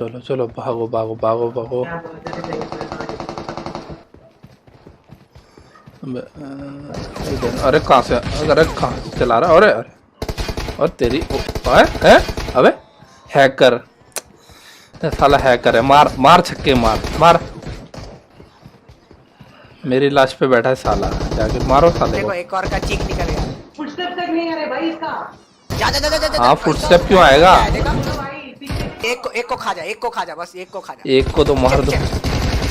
चलो चलो भागो भागो भागो भागो। अरे कहाँ से, अरे कहाँ से चला रहा है? अरे अरे और तेरी है अबे हैकर, साला हैकर है। मार मार छक्के मार मार। मेरी लाश पे बैठा है साला, जाके मारो साले देखो को। एक और का चीक निकल गया। फुटस्टेप तक नहीं आ रहे भाई इसका। जा जा जा जा जा। हाँ फुटस्टेप क्यों आएगा? एक को खा जा, एक को खा जा, बस एक को खा जा। एक को तो मार दो।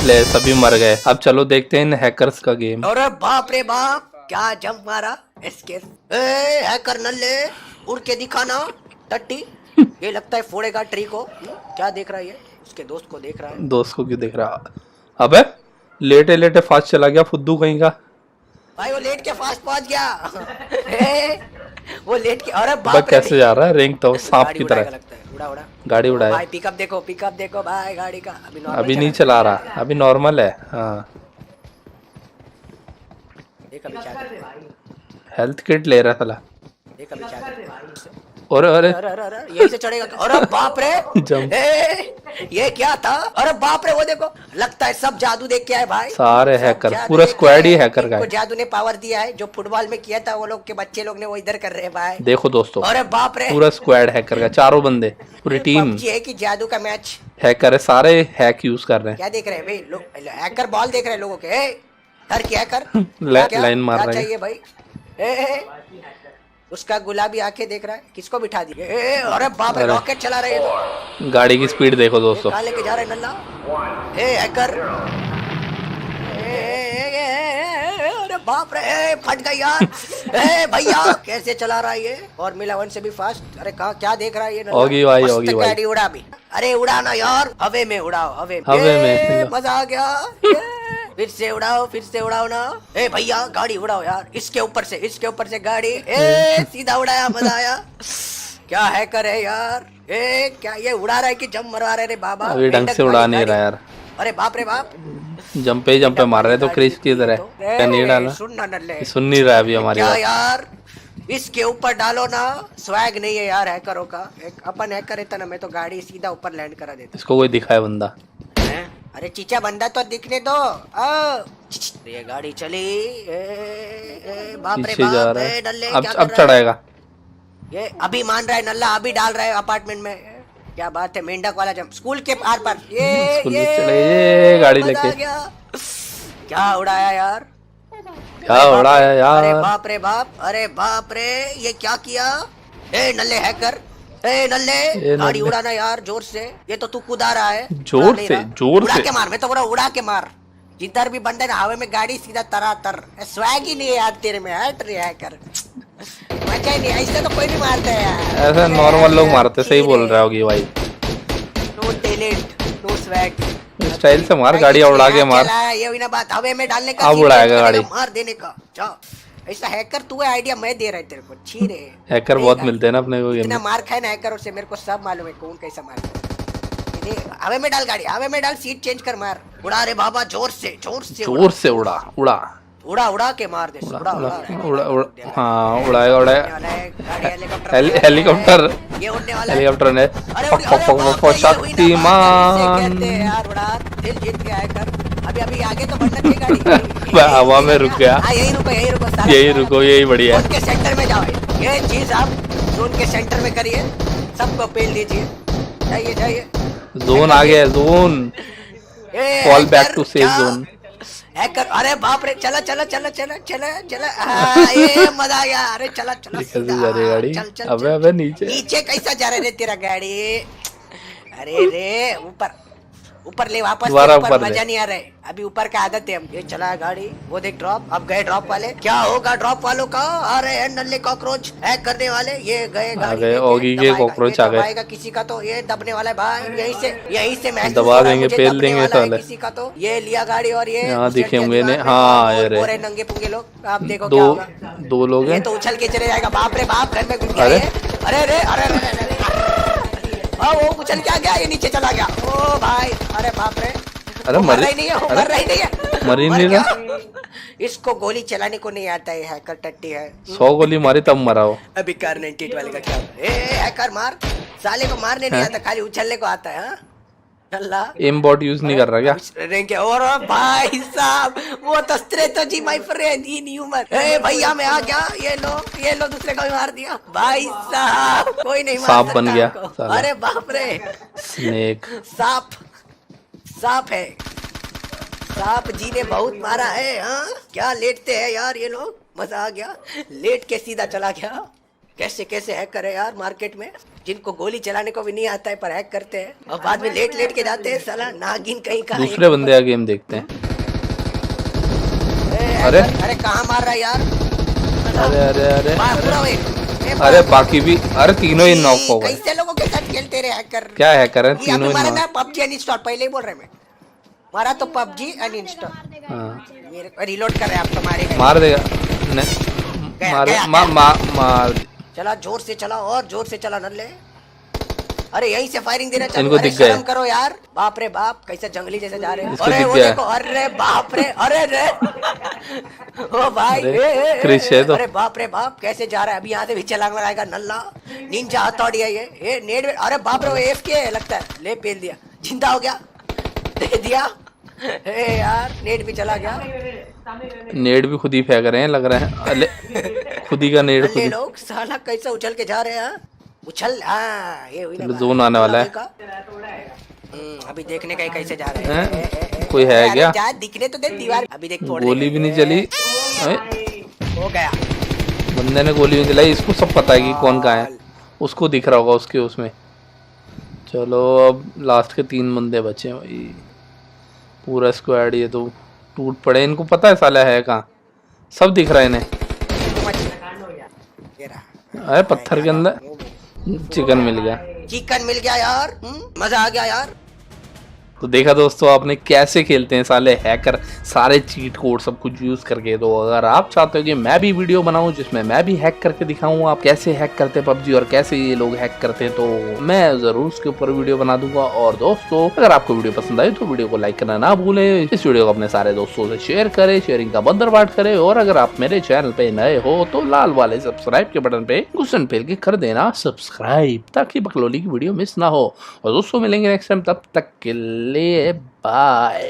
ले सभी मर गए। अब चलो देखते हैं इन हैकर्स का गेम। अरे बाप रे बाप, क्या जंप मारा। एस्केप। ए हैकर नल्ले, उड़ के दिखाना टट्टी। ये लगता है फोड़ेगा ट्री को। क्या देख रहा है ये? उसके दोस्त को देख रहा है। दोस्त को क्यों देख रहा? अबे लेटे लेटे फास्ट चला गया फुद्दू कहीं का। भाई वो लेट के फास्ट पहुंच गया। वो लेट के, अरे बाप रे कैसे जा रहा है रिंग तो सांप की तरह। लगता है। उड़ा उड़ा गाड़ी उड़ाया। भाई पिकअप देखो भाई गाड़ी का। अभी नहीं चला रहा, अभी नॉर्मल है। हाँ देख अभी क्या कर रहा है। हेल्थ किट ले रहा था। देख अभी क्या कर रहा है। और अरे अरे अरे अरे यहीं से चढ़ेगा। अरे बाप रे जंप। ये क्या था? अरे बाप रे वो देखो, लगता है सब जादू देख के आए भाई। सारे हैकर, पूरा स्क्वाड ही हैकर का है। जादू ने पावर दिया है। जो फुटबॉल में किया था वो लोग के बच्चे लोग ने वो इधर कर रहे हैं भाई। देखो दोस्तों, अरे बाप रे, पूरा स्क्वाड हैकर का, चारों बंदे, पूरी टीम PUBG है कि जादू का मैच। हैकर है, सारे हैक यूज कर रहे हैं। क्या देख रहे हैं भाई लोग? हैकर बॉल देख रहे हैं लोगों के। डर क्या कर लाइन मार रहे हैं। चाहिए भाई? उसका गुलाबी आंखें देख रहा है। किसको बिठा दी? अरे बाप रे, रॉकेट चला रहे हैं तो। गाड़ी की स्पीड देखो दोस्तों। कहाँ लेके जा रहे हैं नल्ला? हैकर। अरे बाप रे, फट गई यार। भैया कैसे चला रहा है ये? और मिला वन से भी फास्ट। अरे कहाँ क्या देख रहा है ये? होगी भाई, होगी भाई। गाड़ी उड़ा भी। अरे उड़ाना यार, हवे में उड़ाओ, हवे में। मजा आ गया। फिर से उड़ाओ ना। ए भैया गाड़ी उड़ाओ यार, इसके ऊपर से गाड़ी। सीधा उड़ाया, मजा आया। क्या हैकर है यार? क्या ये उड़ा रहा है कि जंप मरवा रहे रे बाबा? अभी ढंग से उड़ा नहीं रहा यार। अरे बाप रे बाप, जंपे मार रहे तो क्रिश की तरह। क्या नहीं डाला? सुन नहीं रहा अभी हमारी बात यार। इसके ऊपर डालो ना। स्वैग नहीं है यार हैकरों का। एक अपन हैकर रहता ना, मैं तो गाड़ी सीधा ऊपर लैंड करा देता। इसको कोई दिखाए बंदा। अरे चीचा बंदा तो दिखने दो। ये गाड़ी चली। बाप रे पीछे जा बाप, रहा है। नल्ले अब क्या कर रहा है? चढ़ाएगा। ये अभी मान रहा है नल्ला, अभी डाल रहा है अपार्टमेंट में। क्या बात है, मेंढक वाला जंप। स्कूल के आर पार। ये गाड़ी लेके क्या उड़ाया यार? क्या उड़ाया यार? अरे बाप रे बाप, अरे बाप रे, ये क्या किया? नल्ले हैकर, नल्ले गाड़ी उड़ाना यार जोर से। ये तो तू कूदा रहा है जोर से। उड़ा के मार। मैं तो बोला उड़ा के मार। जिधर भी बंदे ना हवा में गाड़ी सीधा तरातर। स्वैग ही नहीं है यार तेरे में। हट रही हैकर, मजा ही नहीं। ऐसे तो कोई नहीं मारता है यार। ऐसा नॉर्मल लोग मारते। सही बोल रहा होगी भाई। No talent, no swag. Style से मार, गाड़ी उड़ा के मार। ये हुई ना बात, हवे में डालने का। अब उड़ाएगा गाड़ी, मार देने का। जाओ, ऐसा हैकर तू है, आइडिया मैं दे रहा है तेरे को। छी रे, हैकर बहुत मिलते हैं ना अपने को। इतना मार खाए ना हैकर से, मेरे को सब मालूम है कौन कैसा मार। हवे में डाल गाड़ी, हवे में डाल, सीट चेंज कर, मार। उड़ा रे बाबा, जोर से उड़ा के मार दे। उड़ा। हाँ उड़ाएगा। हेलीकॉप्टर ने शक्तिमान। जीत गया हैकर। अभी आगे तो बढ़ना चाहिए गाड़ी। हवा में रुक गया। यही रुको, यही बढ़िया है। उनके सेंटर में जाओ। ये चीज आप जोन के सेंटर में करिए, सबको पेल दीजिए। जाइए। जोन आ गया, zone. Fall back to safe zone. Hacker, अरे बाप रे, चला। ये मजा आ गया। अरे चला। कैसे जा रही गाड़ी? चल। अबे नीचे कैसा जा रहे रे तेरा गाड़ी? अरे रे ऊपर ले वापस। ऊपर मजा नहीं आ रहा है अभी। ऊपर का आदत है हम। ये चला गाड़ी, वो देख ड्रॉप। अब गए ड्रॉप वाले। क्या होगा ड्रॉप वालों का? अरे नल्ले कॉकरोच हैक करने वाले ये गए। ओगी के कॉकरोच आ गए। किसी का तो ये दबने वाला है भाई। यहीं से मैच दबा देंगे, पेल देंगे साले। किसी का तो ये लिया गाड़ी। और ये यहाँ दिखे होंगे ने। हाँ पूरे नंगे पुंगे लोग। आप देखो क्या होगा। दो लोग हैं। ये तो उछल के चले जाएगा। बाप रे बाप, घर में घुस गया। अरे वो उछल क्या गया, ये नीचे चला गया। ओ भाई, अरे बाप रे। अरे मर रही नहीं है। मर ही नहीं रहा। इसको गोली चलाने को नहीं आता है, हैकर टट्टी है। 100 गोली मारी तब मरा हो। अभी कार 98 वाले का क्या? हैकर मार, साले को मारने नहीं आता, खाली उछलने को आता है। नल्ला एम बॉट यूज नहीं कर रहा क्या? रैंक और भाई साहब वो तो strategy my friend in human. ए भैया मैं आ गया, ये लो दूसरे को भी मार दिया भाई साहब, कोई नहीं मार सांप सकता बन गया हमको। साला। अरे बाप रे, स्नेक सांप है, सांप जी ने बहुत मारा है। हाँ क्या लेटते हैं यार ये लोग, मजा आ गया, लेट के सीधा चला गया। कैसे कैसे हैक करे यार मार्केट में, जिनको गोली चलाने को भी नहीं आता है पर हैक करते हैं और बाद में लेट के जाते हैं, साला नागिन कहीं का। दूसरे बंदे का गेम देखते हैं। अरे अरे कहाँ मार रहा है यार? अरे अरे अरे पूरा अरे बाकी भी, अरे तीनों ही नॉक हो गए। कैसे लोगों के साथ खेलते रहे हैकर? क्या हैकर है? तीनों ही मारा नॉक। ना PUBG अनइंस्टॉल, पहले ही बोल रहे मैं, मारा तो PUBG अनइंस्टॉल। हाँ मेरे रिलोड कर रहे हैं आप तो, मारेगा मार देगा। मार चला जोर से चला, और जोर से चला नल्ले। अरे यहीं से फायरिंग देना चालू। इनको अरे दिख गए। शर्म करो यार, बाप रे बाप, कैसे जंगली जैसे जा रहे हैं। इसको अरे दिख वो गया। देखो, अरे बाप रे, अरे रे ओ भाई, अरे, क्रिश है तो। अरे बाप रे बाप, कैसे जा रहा है अभी, यहाँ से भी छलांग लगाएगा नल्ला। निंजा हथौड़ी है ये नेड। अरे बाप रे, वो AFK है लगता है, ले पेल दिया, जिंदा हो गया, दे दिया। यार नेट भी चला गया। नेट भी खुद ही फेंक रहे हैं लग रहे हैं। अले खुद ही का नेट खुद ये ही। लोग साला कैसे उछल के जा रहे हैं। उछल, हाँ ये हुई ना बात। जोन आने वाला है। अभी देखने का ही कैसे जा रहे हैं। कोई है अरे क्या? जा, दिखने तो दे दीवार। अभी देख फोड़ गोली देंगे। भी नहीं चली। हो गया। बंदे ने गोली नहीं चलाई, इसको सब पता है कि कौन कहाँ है, उसको दिख रहा होगा उसके उसमें। चलो अब लास्ट के 3 बंदे बचे हैं भाई, पूरा स्क्वाड ये तो टूट पड़े। इनको पता है साला है कहाँ, सब दिख रहा है इन्हें। अरे पत्थर के अंदर चिकन मिल गया। चिकन मिल गया यार, मजा आ गया यार। तो देखा दोस्तों आपने कैसे खेलते हैं साले हैकर, सारे चीट कोड सब कुछ यूज करके। तो अगर आप चाहते हो कि मैं भी वीडियो बनाऊं जिसमें मैं भी हैक करके दिखाऊं आप कैसे हैक करते PUBG और कैसे ये लोग हैक करते हैं, तो मैं जरूर उसके ऊपर वीडियो बना दूंगा। और दोस्तों अगर आपको वीडियो पसंद आई तो वीडियो को लाइक करना ना भूले, इस वीडियो को अपने सारे दोस्तों से शेयर करें, शेयरिंग का बंदर बाट करें। और अगर आप मेरे चैनल पे नए हो तो लाल वाले सब्सक्राइब के बटन पे घुसन फेल के कर देना सब्सक्राइब, ताकि बकलोली की वीडियो मिस ना हो। और दोस्तों मिलेंगे नेक्स्ट टाइम, तब तक के लिए बाय।